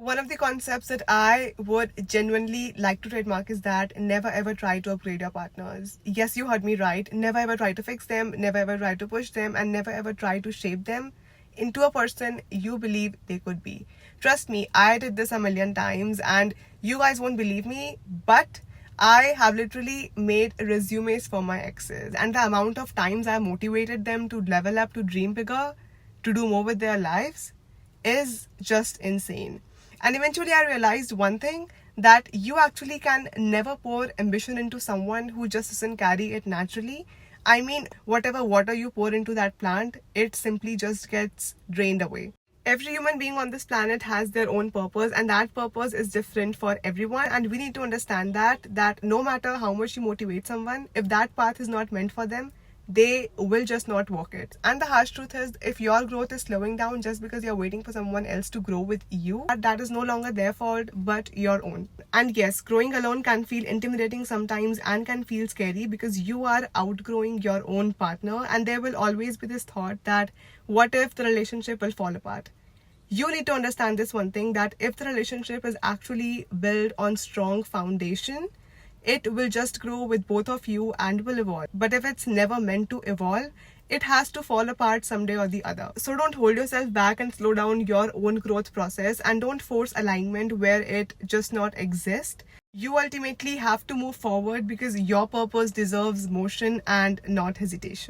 One of the concepts that I would genuinely like to trademark is that never ever try to upgrade your partners. Yes, you heard me right. Never ever try to fix them, never ever try to push them, and never ever try to shape them into a person you believe they could be. Trust me, I did this a million times and you guys won't believe me, but I have literally made resumes for my exes, and the amount of times I motivated them to level up, to dream bigger, to do more with their lives is just insane. And eventually, I realized one thing, that you actually can never pour ambition into someone who just doesn't carry it naturally. I mean, whatever water you pour into that plant, it simply just gets drained away. Every human being on this planet has their own purpose, and that purpose is different for everyone. And we need to understand that no matter how much you motivate someone, if that path is not meant for them, they will just not walk it. And the harsh truth is, if your growth is slowing down just because you're waiting for someone else to grow with you, that is no longer their fault but your own. And yes, growing alone can feel intimidating sometimes and can feel scary because you are outgrowing your own partner, and there will always be this thought that what if the relationship will fall apart. You need to understand this one thing, that if the relationship is actually built on strong foundation, it will just grow with both of you and will evolve. But if it's never meant to evolve, it has to fall apart someday or the other. So don't hold yourself back and slow down your own growth process, and don't force alignment where it just not exists. You ultimately have to move forward because your purpose deserves motion and not hesitation.